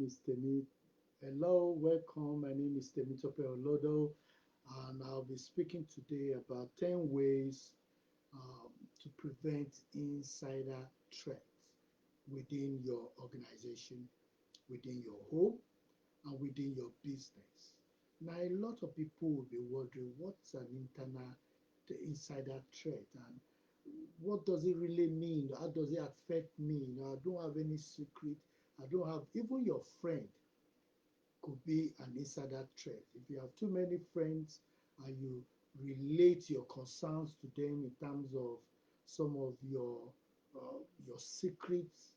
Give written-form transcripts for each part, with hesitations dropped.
is Temi. Hello, welcome. My name is Temitope Olodo, and I'll be speaking today about 10 ways um, to prevent insider threats within your organization, within your home, and within your business. Now, a lot of people will be wondering what's an internal the insider threat and what does it really mean? How does it affect me? I don't have any secret. I don't have even your friend could be an insider threat. If you have too many friends and you relate your concerns to them in terms of some of your secrets,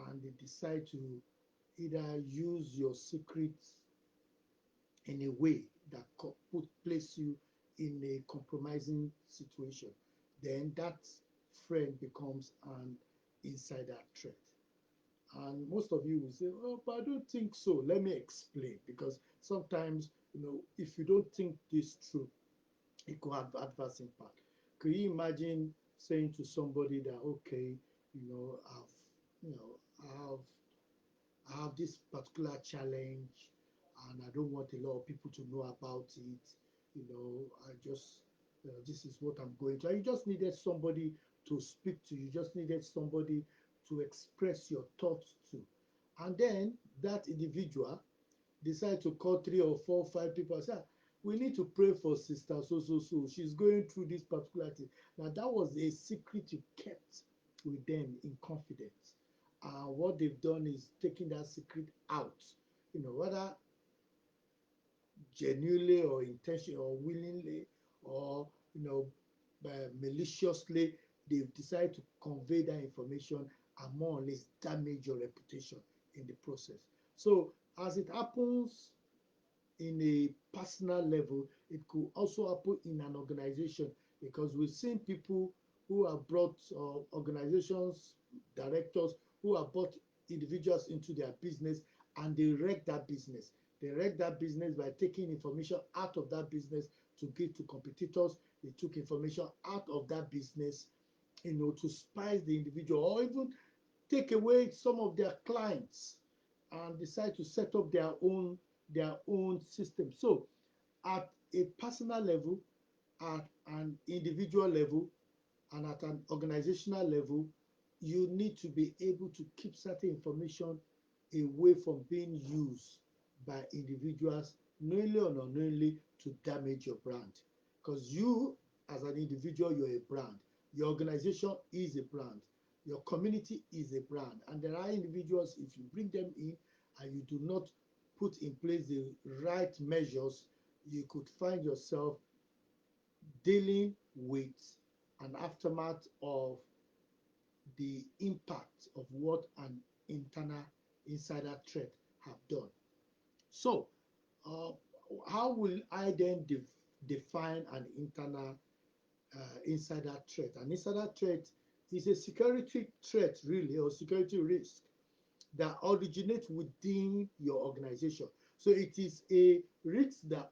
and they decide to either use your secrets in a way that put place you in a compromising situation, then that friend becomes an insider threat. And most of you will say, "Oh, but I don't think so." Let me explain, because sometimes, if you don't think this through, it could have adverse impact. Could you imagine saying to somebody that, okay, I've, you know, I have this particular challenge and I don't want a lot of people to know about it. I just, this is what I'm going through. And you just needed somebody to speak to. You just needed somebody to express your thoughts to. And then that individual decide to call three or four, five people and say, "Ah, we need to pray for sister so. She's going through this particular thing." Now that was a secret you kept with them in confidence. What they've done is taking that secret out, whether genuinely or intentionally or willingly or maliciously, they've decided to convey that information and more or less damage your reputation in the process. So as it happens in a personal level, it could also happen in an organization, because we've seen people who have brought organizations, directors who have brought individuals into their business, and they wreck that business. They wreck that business by taking information out of that business to give to competitors. They took information out of that business, to spice the individual, or even take away some of their clients and decide to set up their own system. So at a personal level, at an individual level, and at an organizational level, you need to be able to keep certain information away from being used by individuals, knowingly or unknowingly, to damage your brand. Because you, as an individual, you're a brand. Your organization is a brand. Your community is a brand. And there are individuals, if you bring them in and you do not put in place the right measures, you could find yourself dealing with an aftermath of the impact of what an internal insider threat have done. So, uh, how will I then define an internal insider threat? An insider threat is a security threat, really, or security risk that originate within your organization. So it is a risk that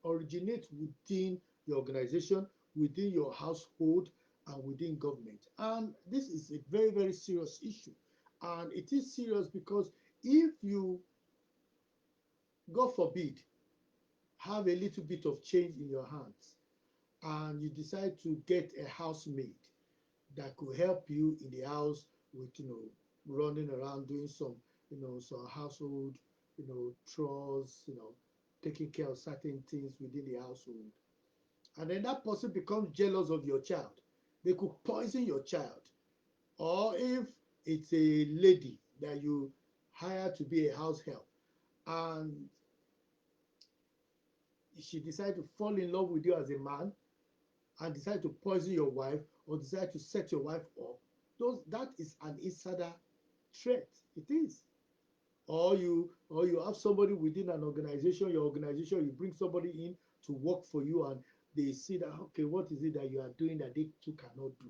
originates within your organization, within your household, and within government. And this is a very, very serious issue. And it is serious because if you, God forbid, have a little bit of change in your hands and you decide to get a housemaid that could help you in the house with, running around doing some household, chores, taking care of certain things within the household. And then that person becomes jealous of your child. They could poison your child. Or if it's a lady that you hire to be a house help, and she decides to fall in love with you as a man and decide to poison your wife or decide to set your wife up, that is an insider threat. It is. Or you have somebody within an organization, your organization, you bring somebody in to work for you, and they see that, okay, what is it that you are doing that they too cannot do?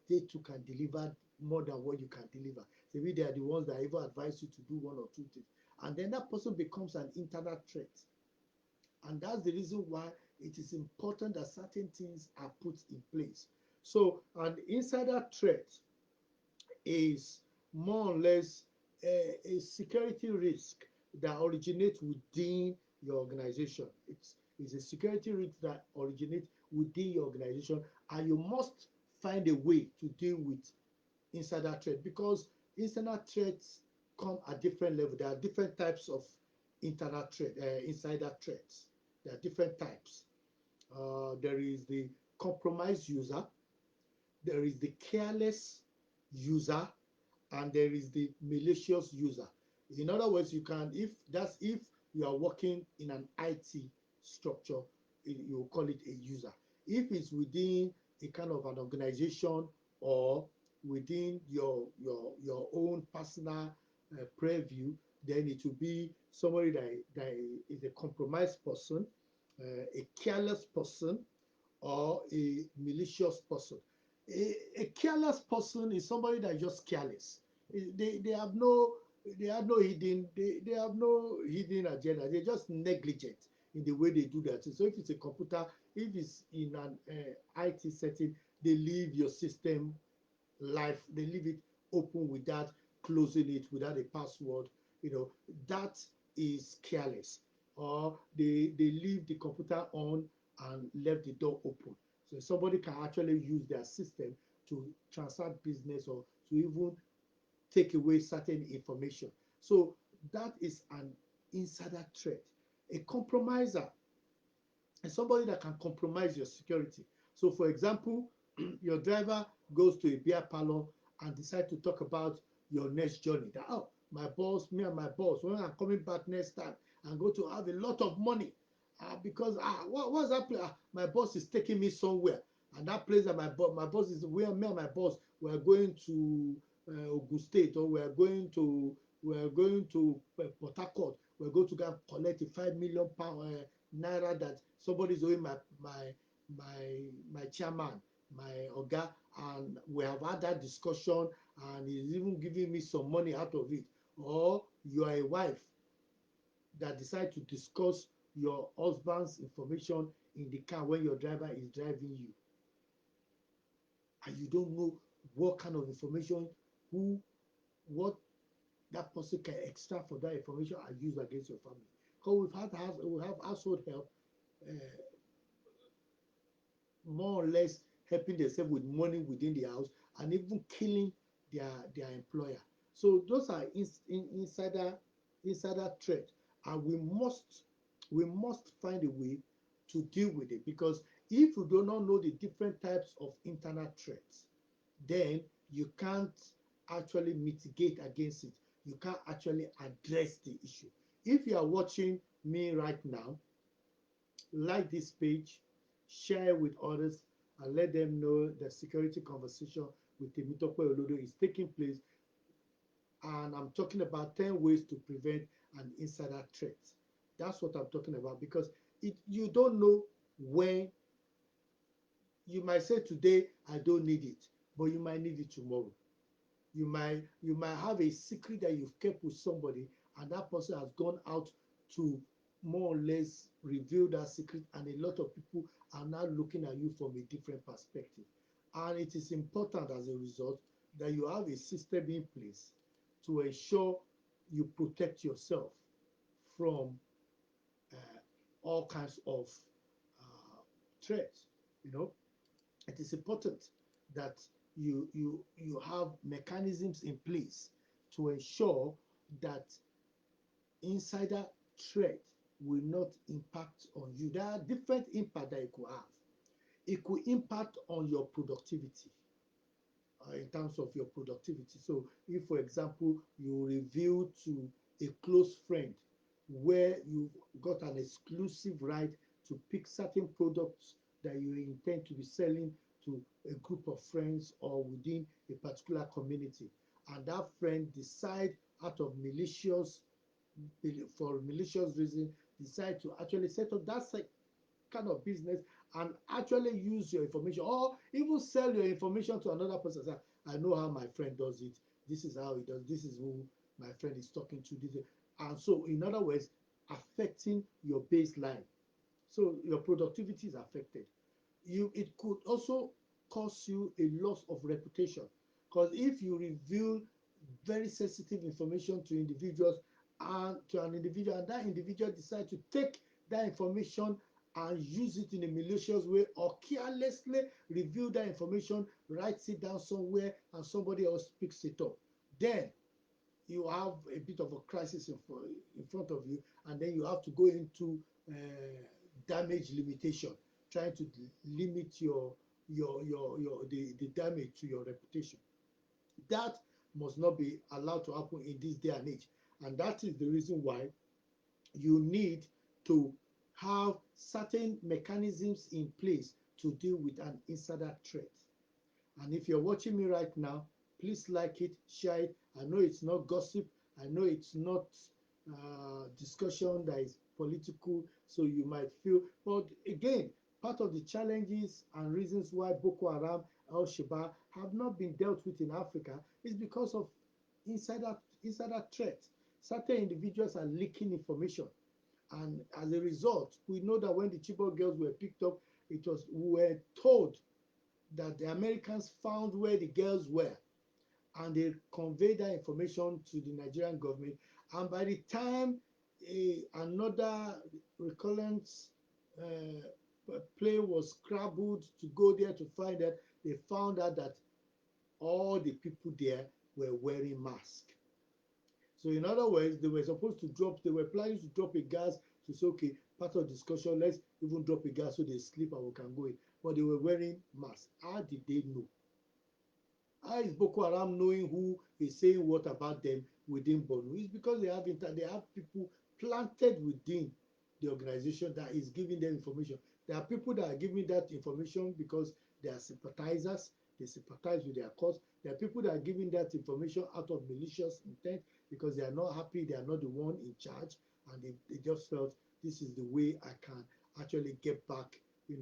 They too can deliver more than what you can deliver. Maybe they are the ones that even advise you to do one or two things. And then that person becomes an internal threat. And that's the reason why it is important that certain things are put in place. So an insider threat is more or less a security risk that originates within your organization. It's a security risk that originates within your organization, and you must find a way to deal with insider threat, because insider threats come at different levels. There are different types of insider threats. There are different types. There is the compromised user, there is the careless user, and there is the malicious user. In other words, you can, if you are working in an IT structure, you call it a user. If it's within a kind of an organization, or within your own personal preview, then it will be somebody that is a compromised person, a careless person, or a malicious person. A careless person is somebody that is just careless. They have no, they have no hidden agenda. They're just negligent in the way they do that. So if it's a computer, if it's in an IT setting, they leave your system life, they leave it open without closing it, without a password. That is careless. Or they leave the computer on and left the door open, so somebody can actually use their system to transact business, or to even take away certain information. So that is an insider threat. A compromiser and somebody that can compromise your security. So, for example, your driver goes to a beer parlor and decide to talk about your next journey. That, oh, my boss, me and my boss, when I'm coming back next time, I'm going to have a lot of money, because what's that place? My boss is taking me somewhere, and that place that my boss is, where me and my boss we are going to Ogun State, or we are going to Port Harcourt. We're going to go and collect a £5 million naira that somebody is owing my chairman, my oga, and we have had that discussion, and he's even giving me some money out of it. Or you are a wife that decide to discuss your husband's information in the car when your driver is driving you, and you don't know what kind of information, who, what that person can extract from that information and use against your family. Because we have household help, uh, more or less helping themselves with money within the house, and even killing their employer. So those are insider threat, and we must find a way to deal with it, because if you do not know the different types of internal threats, then you can't actually mitigate against it. You can't actually address the issue. If you are watching me right now, like this page, share with others, and let them know the security conversation with Temitope Olodo is taking place. And I'm talking about 10 ways to prevent an insider threat. That's what I'm talking about, because you don't know when. You might say today, I don't need it, but you might need it tomorrow. You might have a secret that you've kept with somebody, and that person has gone out to more or less reveal that secret, and a lot of people are now looking at you from a different perspective. And it is important, as a result, that you have a system in place to ensure you protect yourself from uh, all kinds of threats. You know, it is important that you have mechanisms in place to ensure that insider threat will not impact on you. There are different impact that it could have. It could impact on your productivity, in terms of your productivity. So if, for example, you reveal to a close friend where you got an exclusive right to pick certain products that you intend to be selling to a group of friends or within a particular community, and that friend decide out of malicious reason, decide to actually set up that kind of business and actually use your information, or even sell your information to another person. Say, I know how my friend does it. This is how he does. This is who my friend is talking to. And so, in other words, affecting your baseline. So your productivity is affected. It could also cause you a loss of reputation, because if you reveal very sensitive information to individuals and to an individual, and that individual decides to take that information and use it in a malicious way or carelessly reveal that information, writes it down somewhere, and somebody else picks it up, then you have a bit of a crisis in front of you, and then you have to go into damage limitation, trying to limit the damage to your reputation. That must not be allowed to happen in this day and age, and that is the reason why you need to have certain mechanisms in place to deal with an insider threat. And if you're watching me right now, please like it, share it. I know it's not gossip. I know it's not discussion that is political, so you might feel. But again, part of the challenges and reasons why Boko Haram, Al Shabaab have not been dealt with in Africa is because of insider threat. Certain individuals are leaking information, and as a result, we know that when the Chibok girls were picked up, we were told that the Americans found where the girls were, and they conveyed that information to the Nigerian government. And by the time another recurrent plane was scrambled to go there to find that, they found out that all the people there were wearing masks. So in other words, they were planning to drop a gas to say, okay, part of discussion, let's even drop a gas so they sleep and we can go in. But they were wearing masks. How did they know? How is Boko Haram knowing who is saying what about them within Borno? It's because they have people planted within the organization that is giving them information. There are people that are giving that information because they are sympathizers. They sympathize with their cause. There are people that are giving that information out of malicious intent because they are not happy. They are not the one in charge, and they just felt this is the way I can actually get back, at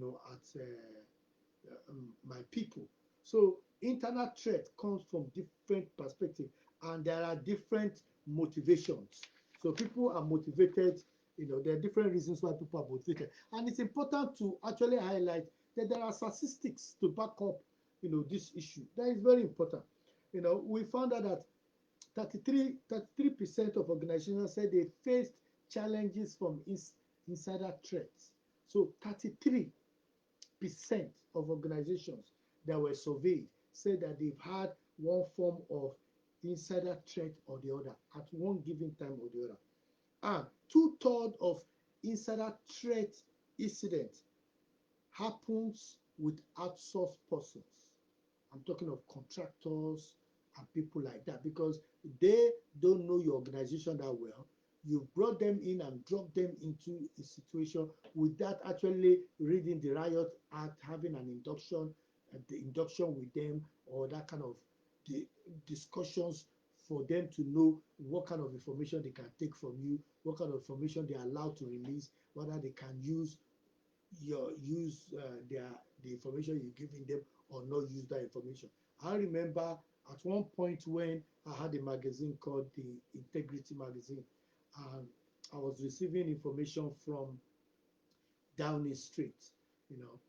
my people. So internal threat comes from different perspectives, and there are different motivations. So people are motivated, there are different reasons why people are motivated. And it's important to actually highlight that there are statistics to back up, this issue. That is very important. We found out that 33% of organizations said they faced challenges from insider threats. So 33% of organizations that were surveyed said that they've had one form of insider threat or the other at one given time or the other. And two-thirds of insider threat incidents happens with outsourced persons. I'm talking of contractors and people like that, because they don't know your organization that well. You brought them in and dropped them into a situation without actually reading the Riot Act, having an the induction with them, or that kind of the discussions for them to know what kind of information they can take from you, what kind of information they are allowed to release, whether they can use the information you're giving them or not use that information. I remember at one point when I had a magazine called the Integrity Magazine, and I was receiving information from Downing Street. You know,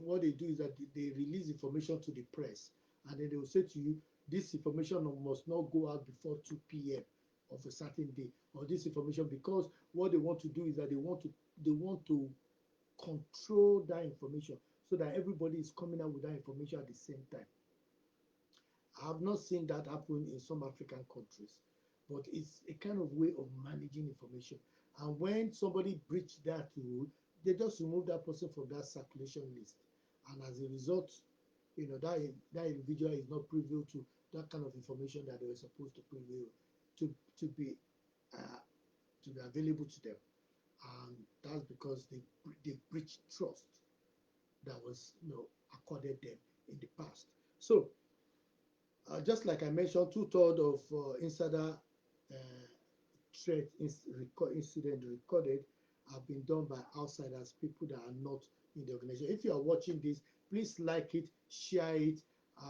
what they do is that they release information to the press, and then they will say to you, this information must not go out before 2 p.m. of a certain day, or this information, because what they want to do is that they want to control that information so that everybody is coming out with that information at the same time. I have not seen that happen in some African countries, but it's a kind of way of managing information. And when somebody breached that rule, they just remove that person from that circulation list. And as a result, that individual is not privy to that kind of information that they were supposed to privy to to be uh, to be available to them. And that's because they breached trust that was accorded them in the past. So just like I mentioned, two-thirds of insider threat incident recorded have been done by outsiders, people that are not in the organization. If you are watching this, please like it, share it,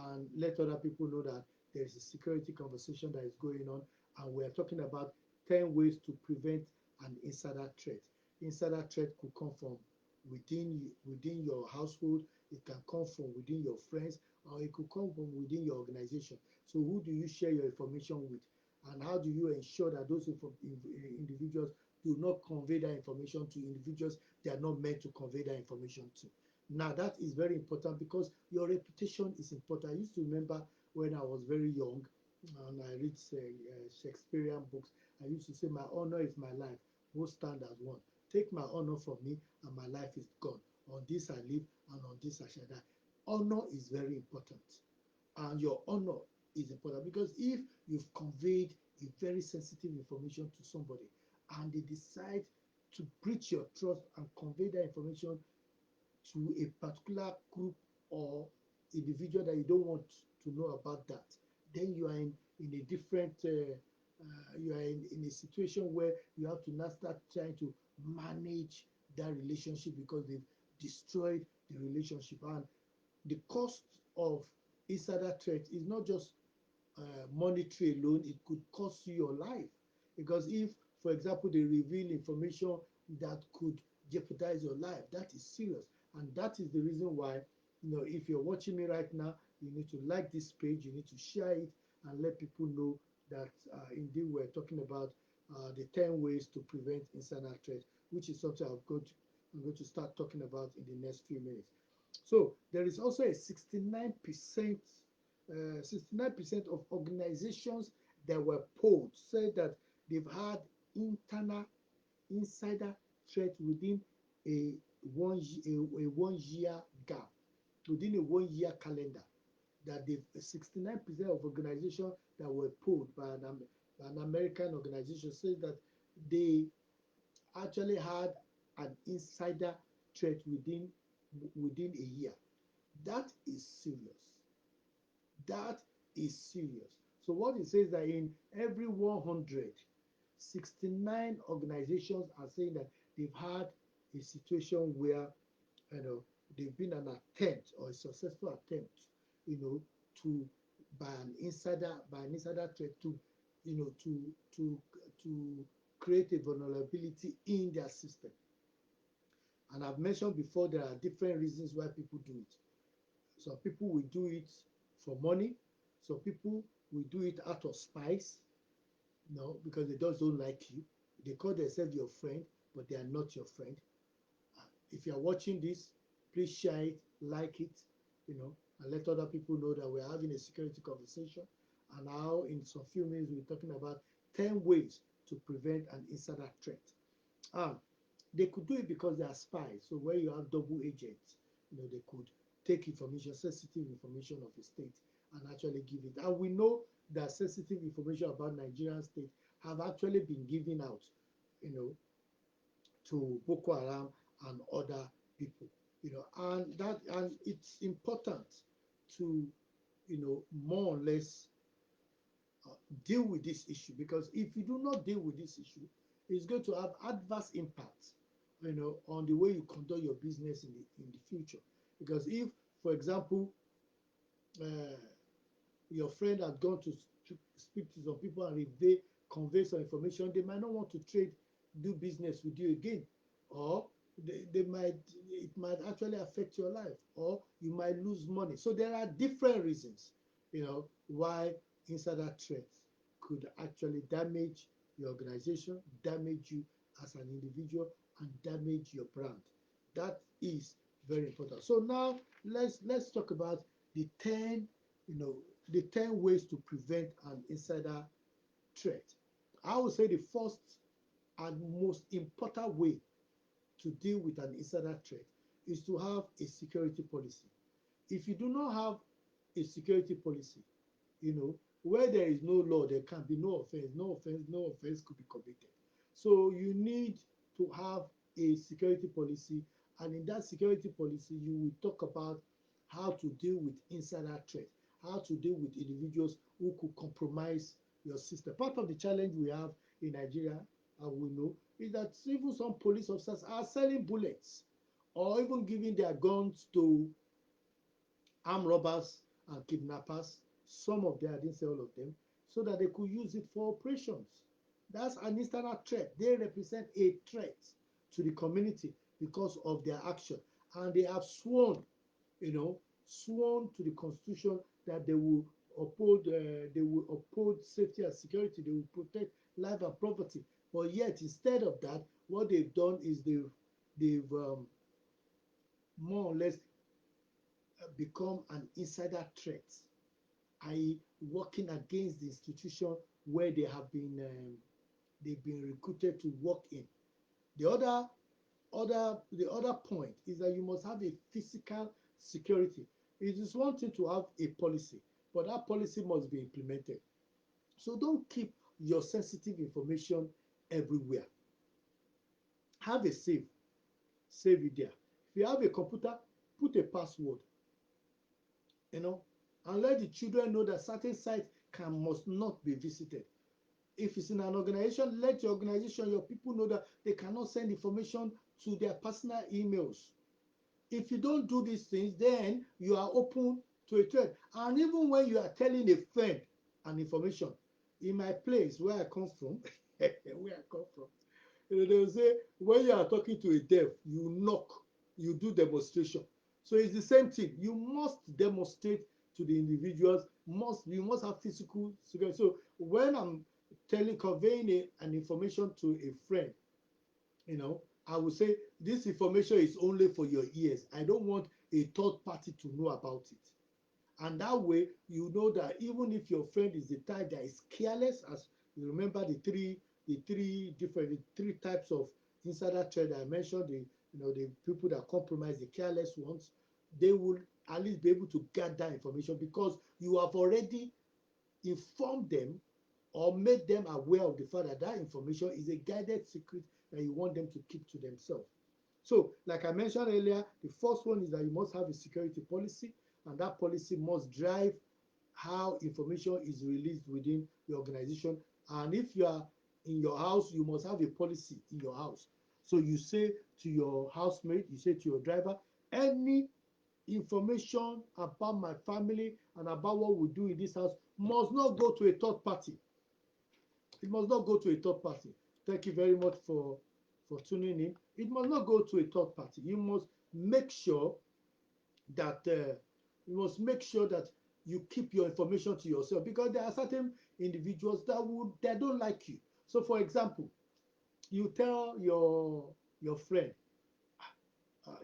and let other people know that there is a security conversation that is going on, and we are talking about 10 ways to prevent an insider threat. Insider threat could come from within your household, it can come from within your friends, or it could come from within your organization. So who do you share your information with? And how do you ensure that those individuals do not convey that information to individuals they are not meant to convey that information to? Now that is very important because your reputation is important. I used to remember when I was very young and I read Shakespearean books. I used to say, "My honor is my life. Both stand as one. Take my honor from me, and my life is gone. On this I live, and on this I shall die." Honor is very important, and your honor is important because if you've conveyed a very sensitive information to somebody and they decide to breach your trust and convey that information to a particular group or individual that you don't want to know about that, then you are in a different, you are in a situation where you have to now start trying to manage that relationship because they've destroyed the relationship. And the cost of insider threat is not just monetary alone, it could cost you your life. Because if, for example, they reveal information that could jeopardize your life, that is serious. And that is the reason why, if you're watching me right now, you need to like this page, you need to share it, and let people know that indeed we're talking about the 10 ways to prevent insider threat, which is something I'm going to start talking about in the next few minutes. So there is also a 69% of organizations that were polled said that they've had internal insider threat within a 1 year gap, within a 1 year calendar. That the 69% of organizations that were polled by an American organization said that they actually had an insider threat within a year. That is serious. That is serious. So what it says that in every 100, 69 organizations are saying that they've had a situation where they've been an attempt or a successful attempt, to by an insider threat to you know to create a vulnerability in their system. And I've mentioned before there are different reasons why people do it. Some people will do it for money. Some people will do it out of spice, because they just don't like you. They call themselves your friend, but they are not your friend. If you are watching this, please share it, like it, and let other people know that we're having a security conversation. And now, in some few minutes, we're talking about 10 ways to prevent an insider threat. Ah, they could do it because they are spies. So where you have double agents, they could take information, sensitive information of a state, and actually give it. And we know that sensitive information about Nigerian state have actually been given out, you know, to Boko Haram and other people. And it's important to, more or less deal with this issue, because if you do not deal with this issue, it's going to have adverse impact, on the way you conduct your business in the future. Because if, for example, uh, your friend had gone to speak to some people and they convey some information, they might not want to do business with you again, or it might actually affect your life, or you might lose money. So there are different reasons, why insider threats could actually damage your organization, damage you as an individual, and damage your brand. That is very important. So now let's talk about the 10, you know, the 10 ways to prevent an insider threat. I would say the first and most important way to deal with an insider threat is to have a security policy. If you do not have a security policy, where there is no law, there can be no offense. No offense could be committed. So you need to have a security policy, and in that security policy, you will talk about how to deal with insider threat, how to deal with individuals who could compromise your system. Part of the challenge we have in Nigeria, and we know, is that even some police officers are selling bullets or even giving their guns to armed robbers and kidnappers. Some of them, I didn't say all of them, so that they could use it for operations. That's an external threat. They represent a threat to the community because of their action. And they have sworn to the Constitution that they will they will uphold safety and security, they will protect life and property. But yet, instead of that, what they've done is they've more or less become an insider threat, i.e., working against the institution where they've been recruited to work in. The other point is that you must have a physical security. It is one thing to have a policy, but that policy must be implemented. So don't keep your sensitive information everywhere. Have a save it there. If you have a computer, put a password, you know, and let the children know that certain sites can must not be visited. If it's in an organization, let your organization, your people know that they cannot send information to their personal emails. If you don't do these things, then you are open to a threat. And even when you are telling a friend an information, in my place where I come from, where I come from, they will say when you are talking to a deaf, you knock, you do demonstration. So it's the same thing. You must demonstrate to the individuals. You must have physical security. So when I'm conveying an information to a friend, I will say this information is only for your ears. I don't want a third party to know about it. And that way, you know that even if your friend is the type that is careless, as you remember the three types of insider threat I mentioned, the people that compromise, the careless ones, they will at least be able to get that information because you have already informed them or made them aware of the fact that that information is a guided secret that you want them to keep to themselves. So, like I mentioned earlier, the first one is that you must have a security policy, and that policy must drive how information is released within the organization. And if you are in your house, you must have a policy in your house. So you say to your housemate, you say to your driver, any information about my family and about what we do in this house must not go to a third party. It must not go to a third party. Thank you very much for tuning in. It must not go to a third party. You must make sure that you keep your information to yourself because there are certain individuals that don't like you. So, for example, you tell your friend,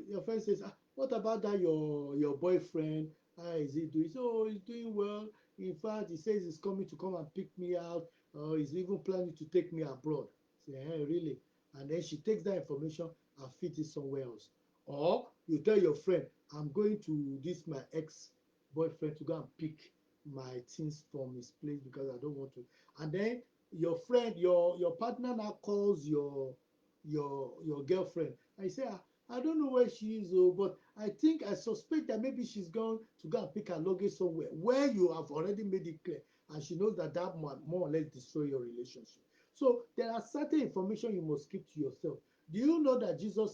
your friend says, what about that your boyfriend? How is he doing? So he's doing well. In fact, he says he's coming to come and pick me out, or he's even planning to take me abroad. Say, hey, really? And then she takes that information and feeds it somewhere else. Or you tell your friend, I'm going to this my ex-boyfriend to go and pick my things from his place because I don't want to. And then your friend, your partner now calls your girlfriend and you say, I don't know where she is, oh, but I suspect that maybe she's gone to go and pick her luggage somewhere where you have already made it clear, and she knows that might more or less destroy your relationship. So there are certain information you must keep to yourself. Do you know that even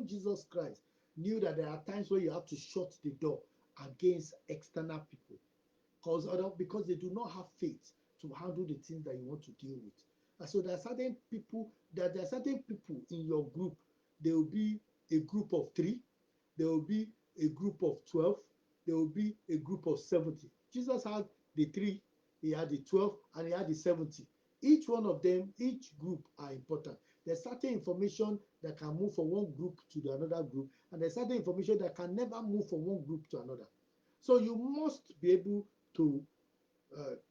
Jesus Christ, knew that there are times where you have to shut the door against external people because they do not have faith to handle the things that you want to deal with. And so there are certain people in your group. There will be a group of 3, there will be a group of 12, there will be a group of 70. Jesus had the 3, he had the 12, and he had the 70. Each one of them, each group are important. There's certain information that can move from one group to the another group, and there's certain information that can never move from one group to another. So you must be able to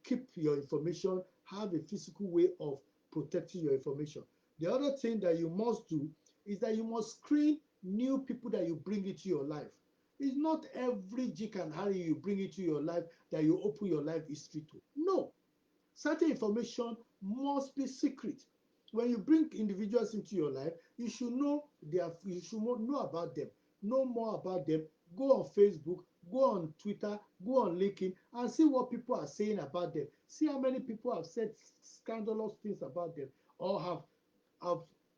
keep your information, have a physical way of protecting your information. The other thing that you must do is that you must screen new people that you bring into your life. It's not every Jick and Harry you bring into your life that you open your life history to. No, certain information must be secret. When you bring individuals into your life, you should know about them, know more about them. Go on Facebook, go on Twitter, go on LinkedIn, and see what people are saying about them. See how many people have said scandalous things about them or have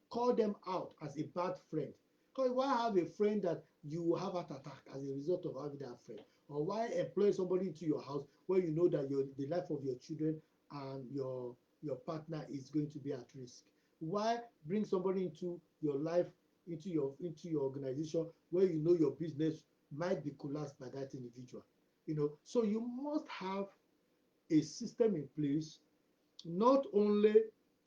called them out as a bad friend. Because why have a friend that you will have heart attack as a result of having that friend? Or why employ somebody into your house where you know that the life of your children and your partner is going to be at risk? Why bring somebody into your life, into your organization where you know your business might be collapsed by that individual? So you must have a system in place, not only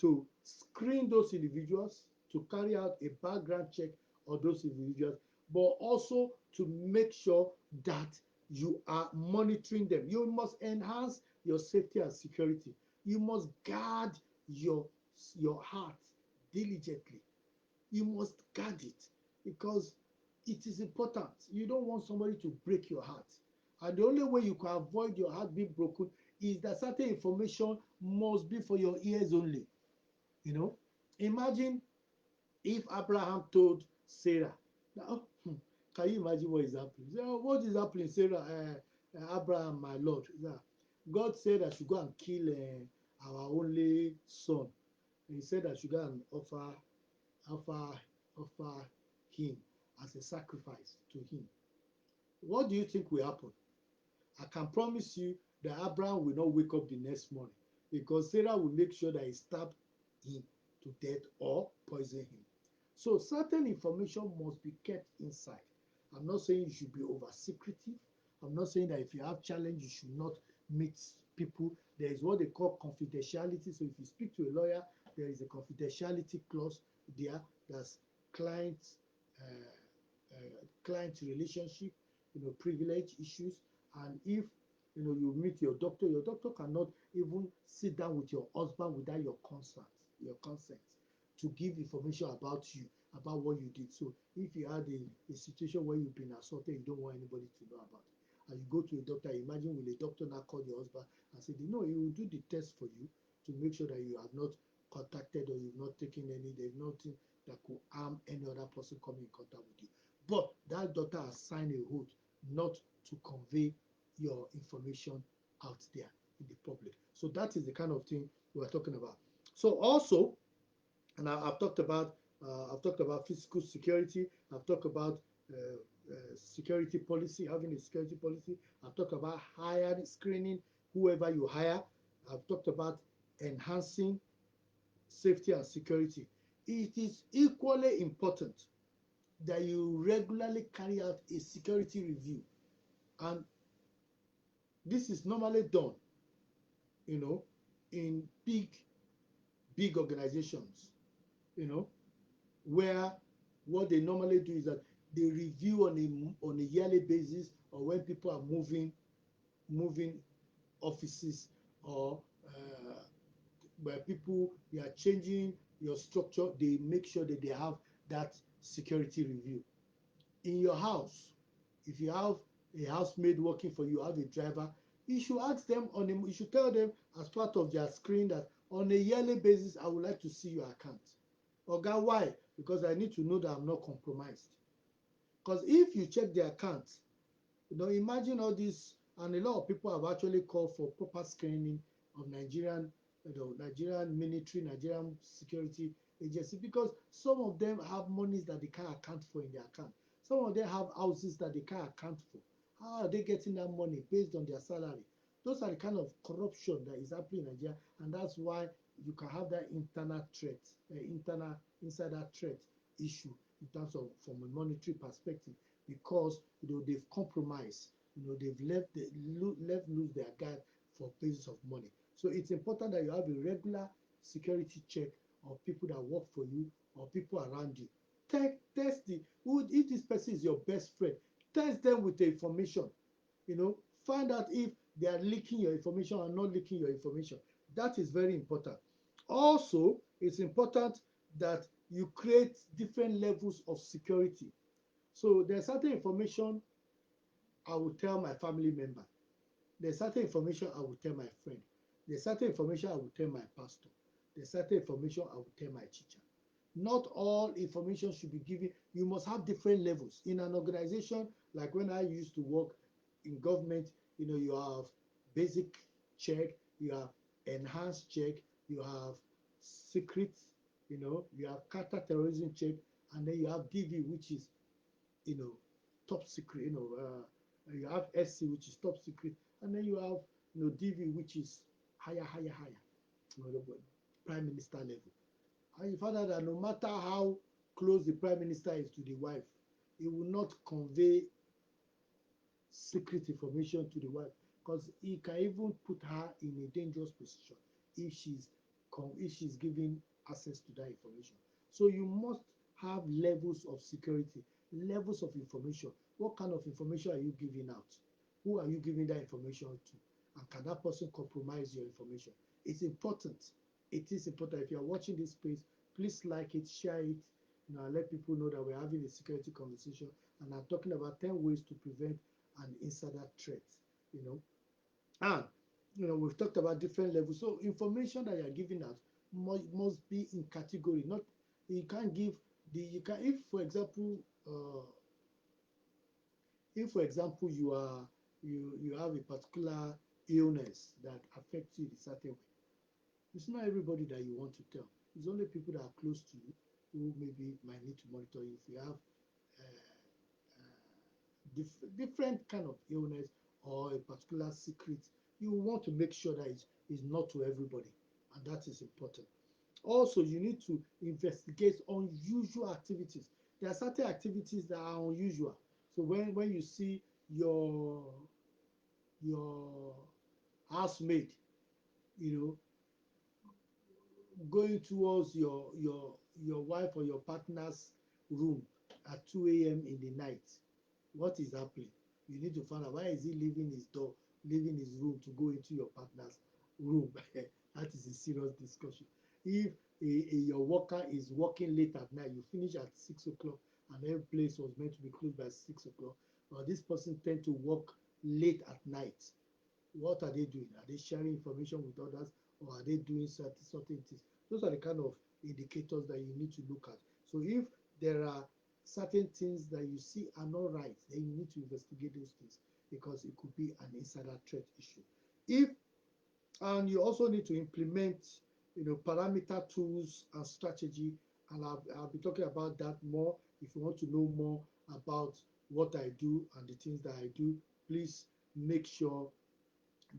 to screen those individuals, to carry out a background check on those individuals, but also to make sure that you are monitoring them. You must enhance your safety and security. You must guard your heart diligently. You must guard it because it is important. You don't want somebody to break your heart. And the only way you can avoid your heart being broken is that certain information must be for your ears only. You know, imagine if Abraham told Sarah, now, can you imagine what is happening? Say, "Oh, what is happening, Sarah? Abraham, my Lord. Yeah. God said I should go and kill our only son. And he said I should go and offer, offer him as a sacrifice to him. What do you think will happen? I can promise you that Abraham will not wake up the next morning because Sarah will make sure that he stabbed him to death or poison him. So certain information must be kept inside. I'm not saying you should be over secretive. I'm not saying that if you have challenge, you should not meet people. There is what they call confidentiality. So if you speak to a lawyer, there is a confidentiality clause there. That's client client relationship, privilege issues. And if you meet your doctor cannot even sit down with your husband without your consent to give information about you, about what you did. So if you had a situation where you've been assaulted, you don't want anybody to know about it. And you go to a doctor, imagine will a doctor now call your husband and say, no, he will do the test for you to make sure that you have not contacted or you've not taken there's nothing that could harm any other person coming in contact with you. But that doctor has signed a oath not to convey your information out there in the public. So that is the kind of thing we're talking about. So also, and I've talked about physical security. I've talked about security policy, having a security policy. I've talked about hiring, screening whoever you hire. I've talked about enhancing safety and security. It is equally important that you regularly carry out a security review, and this is normally done, in big organizations, you know, where what they normally do is that they review on a yearly basis, or when people are moving offices, or where people they are changing your structure, they make sure that they have that security review. In your house, if you have a housemaid working for you, you have a driver, you should ask them you should tell them as part of their screen that on a yearly basis I would like to see your account. Oga, why? Because I need to know that I'm not compromised. Because if you check the account, imagine all this, and a lot of people have actually called for proper screening of Nigerian military, Nigerian security agency, because some of them have monies that they can't account for in their account. Some of them have houses that they can't account for. How are they getting that money based on their salary? Those are the kind of corruption that is happening in Nigeria, and that's why you can have that internal threat, internal insider threat issue in terms of from a monetary perspective, because they've compromised, left loose their guard for basis of money. So it's important that you have a regular security check of people that work for you or people around you. Test if this person is your best friend, test them with the information. Find out if they are leaking your information or not leaking your information. That is very important. Also, it's important that you create different levels of security. So there's certain information I will tell my family member. There's certain information I will tell my friend. There's certain information I will tell my pastor. There's certain information I will tell my teacher. Not all information should be given. You must have different levels. In an organization, like when I used to work in government, you have basic check, you have enhanced check, you have secret, you have counter-terrorism check, and then you have DV, which is you know, top secret, you have SC, which is top secret, and then you have, DV, which is higher, prime minister level. And you find out that no matter how close the prime minister is to the wife, he will not convey secret information to the wife, because he can even put her in a dangerous position if she's giving access to that information. So you must have levels of security, levels of information. What kind of information are you giving out? Who are you giving that information to? And can that person compromise your information? It's important. It is important. If you are watching this space, please like it, share it, let people know that we're having a security conversation, and I'm talking about 10 ways to prevent an insider threat. You know, and we've talked about different levels. So information that you're giving out must be in category. Not you can't give the you can if for example you have a particular illness that affects you in a certain way. It's not everybody that you want to tell. It's only people that are close to you who maybe might need to monitor you. If you have different kind of illness or a particular secret, you want to make sure that it's not to everybody, and that is important. Also, you need to investigate unusual activities. There are certain activities that are unusual. So when you see your housemaid, you know, going towards your wife or your partner's room at 2 a.m. in the night, what is happening? You need to find out why is he leaving his room to go into your partner's room. That is a serious discussion. If your worker is working late at night, you finish at 6 o'clock, and every place was meant to be closed by 6 o'clock, but this person tend to work late at night. What are they doing? Are they sharing information with others, or are they doing certain things? Those are the kind of indicators that you need to look at. So if there are certain things that you see are not right, then you need to investigate those things, because it could be an insider threat issue. If and you also need to implement parameter tools and strategy, and I'll be talking about that more. If you want to know more about what I do and the things that I do, please make sure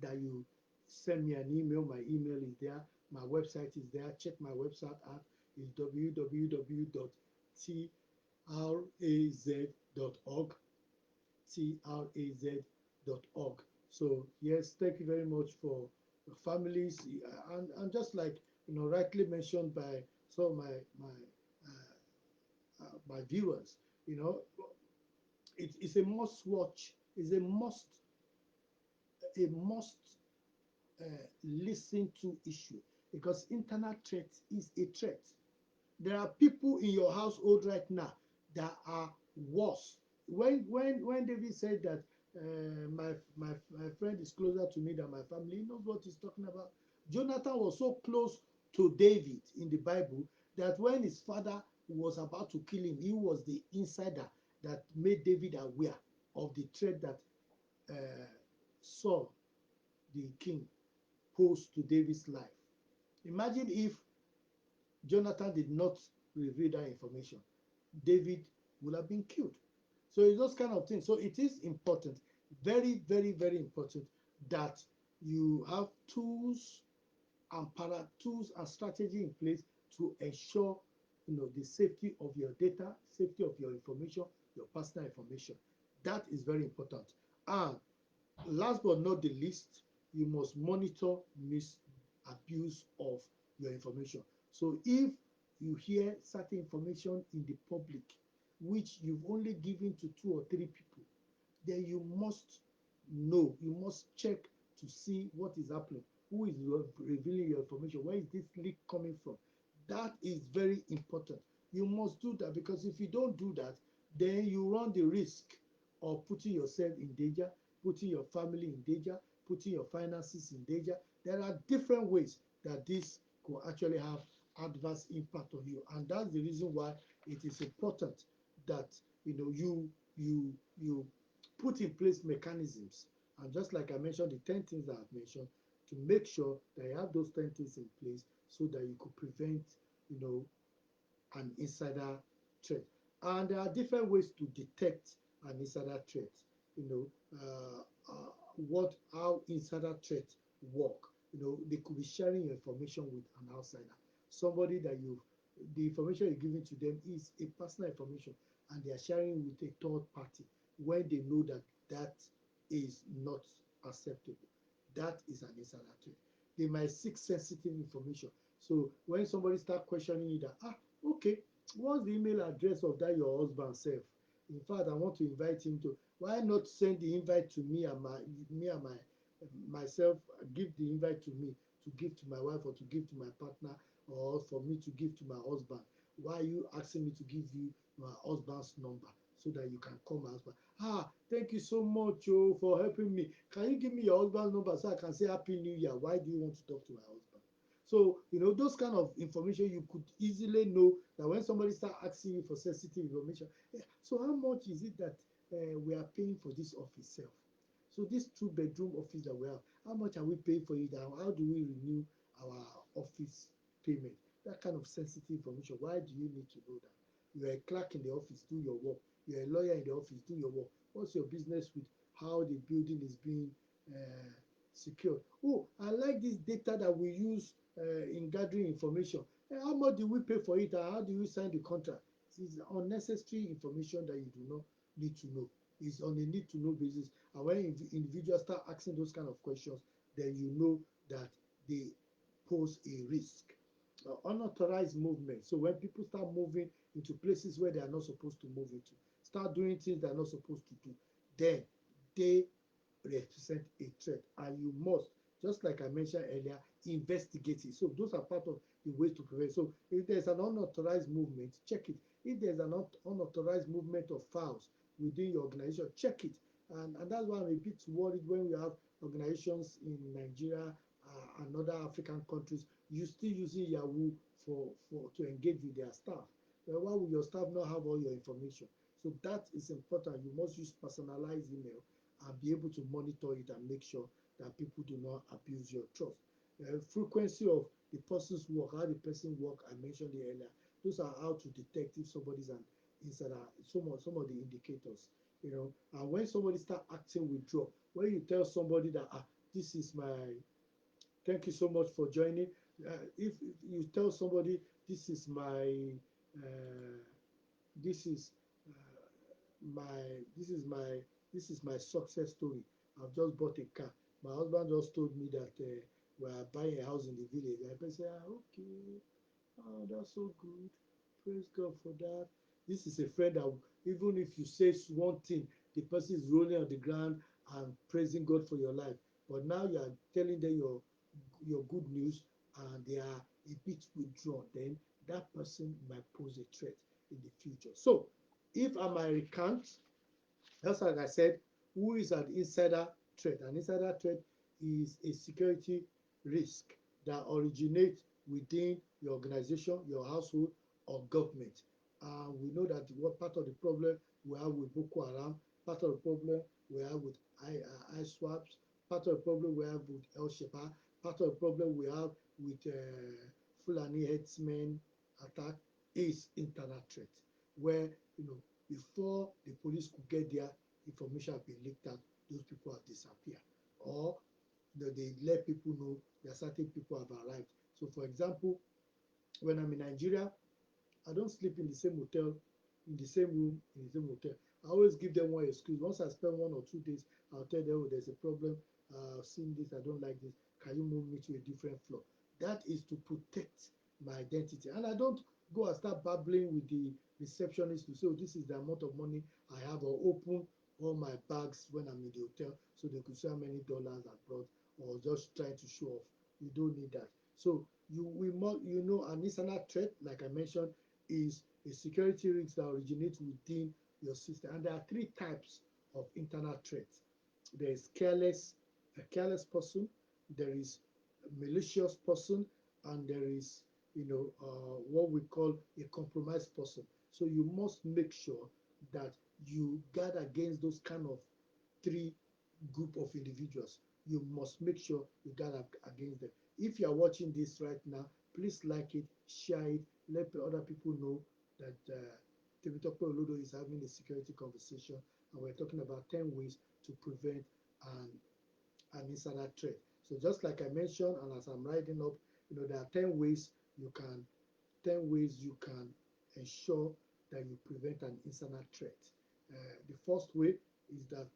that you send me an email. My email is there. My website is there. Check my website out. It's www.traz.org. traz.org. So yes, thank you very much for the families, and just like rightly mentioned by some of my viewers, you know, it's a must watch. It's a must listen to issue, because internet threat is a threat. There are people in your household right now that are worse. When David said that my friend is closer to me than my family, he knows what he's talking about. Jonathan was so close to David in the Bible that when his father was about to kill him, he was the insider that made David aware of the threat that uh, Saul, the king, posed to David's life. Imagine if Jonathan did not reveal that information, David would have been killed. So it's those kind of things. So it is important, very, very, very important, that you have tools and strategy in place to ensure the safety of your data, safety of your information, your personal information. That is very important. And last but not the least, you must monitor misabuse of your information. So if you hear certain information in the public which you've only given to 2 or 3 people, then you must know, you must check to see what is happening, who is revealing your information, where is this leak coming from. That is very important. You must do that, because if you don't do that, then you run the risk of putting yourself in danger, putting your family in danger, putting your finances in danger. There are different ways that this could actually have adverse impact on you, and that's the reason why it is important that you put in place mechanisms. And just like I mentioned, the 10 things that I've mentioned, to make sure that you have those 10 things in place so that you could prevent, you know, an insider threat. And there are different ways to detect an insider threat. You know, how insider threats work. They could be sharing your information with an outsider, somebody that the information you're giving to them is a personal information, and they are sharing with a third party when they know that is not acceptable. That is an insider threat. They might seek sensitive information. So when somebody start questioning you that, okay, what's the email address of that your husband self? In fact, I want to invite him to. Why not send the invite to me and myself? Give the invite to me to give to my wife or to give to my partner or for me to give to my husband. Why are you asking me to give you my husband's number so that you can call my husband? Thank you so much, for helping me. Can you give me your husband's number so I can say Happy New Year? Why do you want to talk to my husband? So, those kind of information you could easily know that when somebody start asking you for sensitive information, so how much is it that we are paying for this office self? So this two-bedroom office that we have, how much are we paying for it? And how do we renew our office payment? That kind of sensitive information. Why do you need to know that? You're a clerk in the office, do your work. You're a lawyer in the office, do your work. What's your business with how the building is being secured? Oh, I like this data that we use in gathering information. How much do we pay for it and how do you sign the contract? It's unnecessary information that you do not need to know. It's on a need to know basis. And when individuals start asking those kind of questions, then you know that they pose a risk. Unauthorized movement. So when people start moving into places where they are not supposed to move into, start doing things they are not supposed to do, then they represent a threat. And you must, just like I mentioned earlier, investigate it. So those are part of the ways to prevent. So if there's an unauthorized movement, check it. If there's an unauthorized movement of files within your organization, check it. And that's why I'm a bit worried when we have organizations in Nigeria and other African countries, you still using Yahoo for to engage with their staff. Well, why will your staff not have all your information? So that is important. You must use personalized email and be able to monitor it and make sure that people do not abuse your trust. Frequency of the person's work, how the person work, I mentioned it earlier. Those are how to detect if somebody's an insider. Some of the indicators, And when somebody start acting withdraw, when you tell somebody that this is my thank you so much for joining. If you tell somebody this is my uh, this is my this is my this is my success story. I've just bought a car. My husband just told me that we are buying a house in the village. I say, okay, oh, that's so good. Praise God for that. This is a friend that even if you say one thing, the person is rolling on the ground and praising God for your life. But now you are telling them your good news and they are a bit withdrawn, then that person might pose a threat in the future. So if I might recant, just like I said, who is an insider threat? An insider threat is a security risk that originates within your organization, your household, or government. And we know that what part of the problem we have with Boko Haram, part of the problem we have with ISWAPs, part of the problem we have with El Sheba, part of the problem we have with Fulani headsmen attack is internal threat, where before the police could get there, information have been leaked out, those people have disappeared. Or they let people know that certain people have arrived. So for example, when I'm in Nigeria, I don't sleep in the same hotel, in the same room, in the same hotel. I always give them one excuse. Once I spend 1 or 2 days, I'll tell them, oh, there's a problem. I've seen this, I don't like this. Can you move me to a different floor? That is to protect my identity. And I don't go and start babbling with the receptionist to say, oh, this is the amount of money I have, or open all my bags when I'm in the hotel so they could see how many dollars I brought, or just trying to show off. You don't need that. So an external threat, like I mentioned, is a security risk that originates within your system. And there are three types of internal threats. There is a careless person, there is a malicious person, and there is what we call a compromised person. So you must make sure that you guard against those kind of three group of individuals. You must make sure you guard against them. If you are watching this right now, please like it, share it, let other people know that Temitope Olodo is having a security conversation, and we're talking about 10 ways to prevent an, an insider threat. So just like I mentioned, and as I'm writing up, there are 10 ways you can ensure that you prevent an insider threat. The first way is that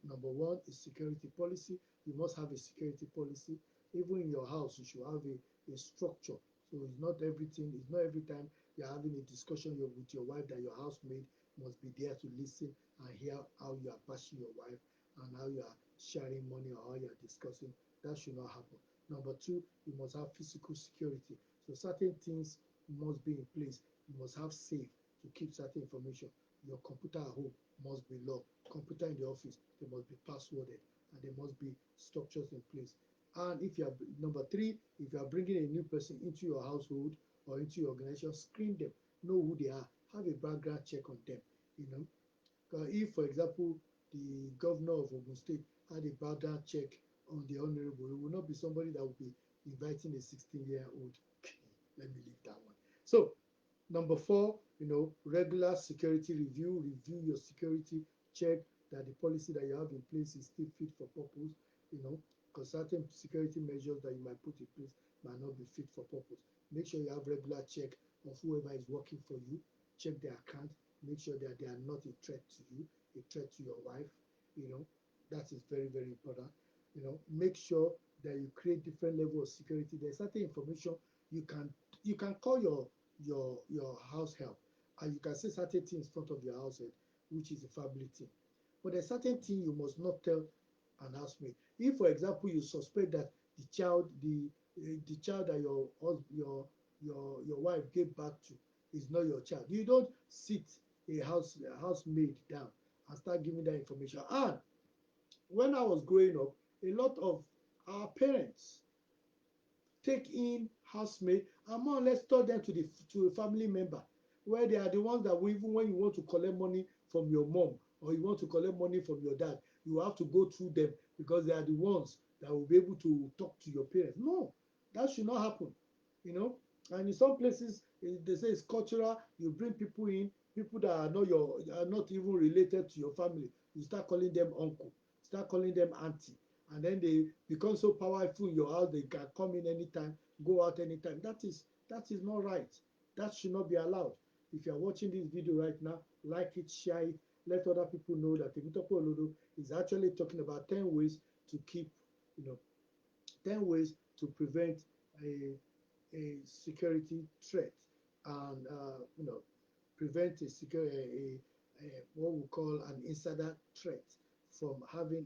number one is security policy. You must have a security policy. Even in your house, you should have a structure. So it's not everything, it's not every time you're having a discussion with your wife that your housemaid must be there to listen and hear how you are bashing your wife and how you are sharing money or how you are discussing. That should not happen. Number two, you must have physical security. So certain things must be in place. You must have safe to keep certain information. Your computer at home must be locked. Computer in the office, they must be passworded and there must be structures in place. And if you are number three, if you are bringing a new person into your household or into your organization, screen them, know who they are, have a background check on them. You know, if, for example, the governor of Ogun State had a background check on the honorable, it will not be somebody that will be inviting a 16-year-old. Let me leave that one. So, number four, regular security review, review your security, check that the policy that you have in place is still fit for purpose, you know, because certain security measures that you might put in place might not be fit for purpose. Make sure you have regular check of whoever is working for you, check their account, make sure that they are not a threat to you, a threat to your wife, you know, that is very, very important. Make sure that you create different level of security. There's certain information you can you can call your house help and you can say certain things in front of your house head, which is a family thing. But there's certain thing you must not tell an housemate. If, for example, you suspect that the child that your wife gave birth to is not your child, you don't sit a housemaid down and start giving that information. And when I was growing up, a lot of our parents take in housemaid and more or less turn them to a family member, where they are the ones that will, even when you want to collect money from your mom or you want to collect money from your dad, you have to go through them because they are the ones that will be able to talk to your parents. No, that should not happen. you know and in some places, they say it's cultural. You bring people in, people that are not even related to your family. You start calling them uncle, start calling them auntie, and then they become so powerful in your house. They can come in anytime, go out anytime. That is not right. That should not be allowed. If you are watching this video right now, like it, share it, let other people know that Temitope Olodo is actually talking about 10 ways to keep you know 10 ways to prevent a security threat, and prevent what we call an insider threat from having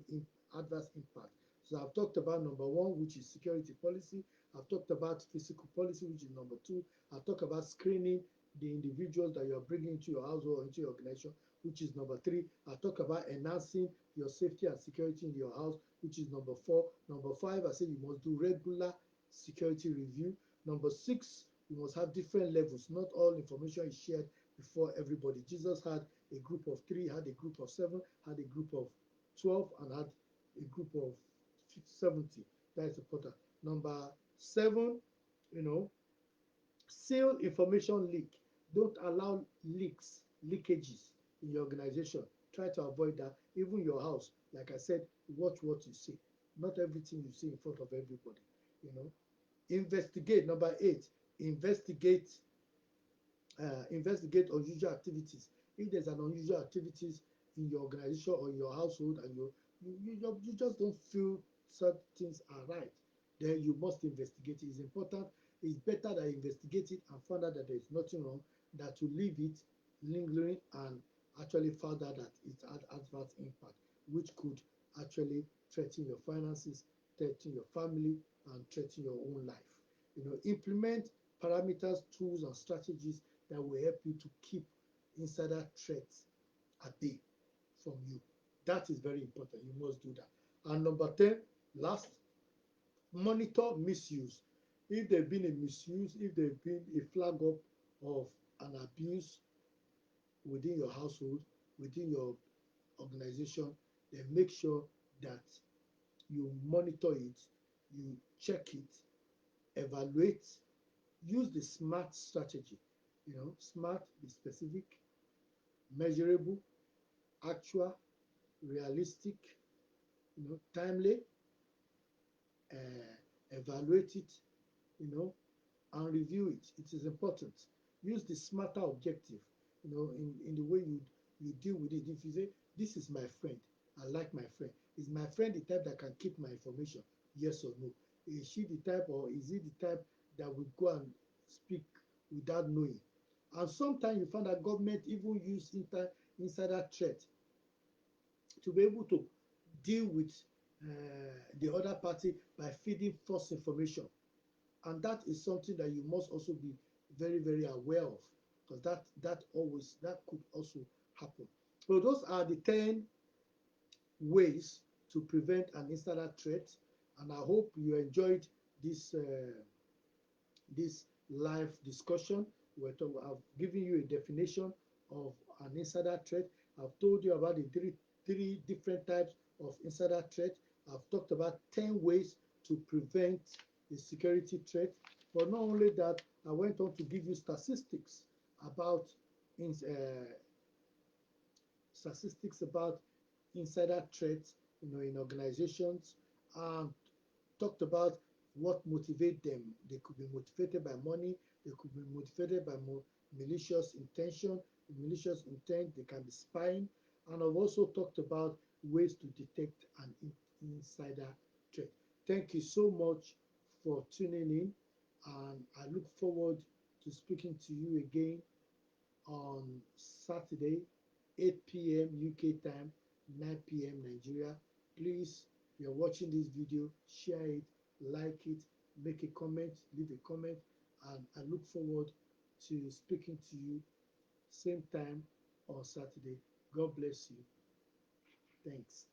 adverse impact. So I've talked about number one, which is security policy. I've talked about physical policy, which is number two. I've talked about screening the individuals that you're bringing into your household or into your organization, which is number three. I talk about enhancing your safety and security in your house, which is number four. Number five, I said you must do regular security review. Number six, you must have different levels. Not all information is shared before everybody. Jesus had a group of three, had a group of seven, had a group of 12, and had a group of 70. That is important. Number seven, you know, seal information leak. Don't allow leakages in your organization. Try to avoid that. Even your house, like I said, watch what you say. Not everything you say in front of everybody. You know, investigate. Number eight, investigate unusual activities. If there's an unusual activities in your organization or in your household, and you just don't feel certain things are right, then you must investigate it. It's important. It's better that you investigate it and find out that there is nothing wrong than to leave it lingering and actually found out that it had adverse impact, which could actually threaten your finances, threaten your family, and threaten your own life. Implement parameters, tools, and strategies that will help you to keep insider threats at bay from you. That is very important. You must do that. And number 10, last, monitor misuse. If there's been a misuse, if there's been a flag up of an abuse within your household, within your organization, then make sure that you monitor it, you check it, evaluate, use the SMART strategy. SMART, be specific, measurable, actual, realistic, timely, evaluate it, you know, and review it. It is important. Use the smarter objective, in the way you deal with it. If you say, This is my friend. I like my friend. Is my friend the type that can keep my information? Yes or no? Is she the type, or is he the type that will go and speak without knowing? And sometimes you find that government even use insider threat to be able to deal with the other party by feeding false information. And that is something that you must also be very, very aware of, because that could also happen. So those are the 10 ways to prevent an insider threat, and I hope you enjoyed this this live discussion. I've given you a definition of an insider threat. I've told you about the three different types of insider threat. I've talked about 10 ways to prevent a security threat. But not only that, I went on to give you about in, uh, statistics about insider threats, in organizations, and talked about what motivate them. They could be motivated by money. They could be motivated by malicious intention. Malicious intent. They can be spying. And I've also talked about ways to detect an insider threat. Thank you so much for tuning in, and I look forward to speaking to you again on Saturday, 8 p.m. UK time, 9 p.m. Nigeria. Please, if you're watching this video, share it, like it, make a comment, leave a comment, and I look forward to speaking to you same time on Saturday. God bless you. Thanks.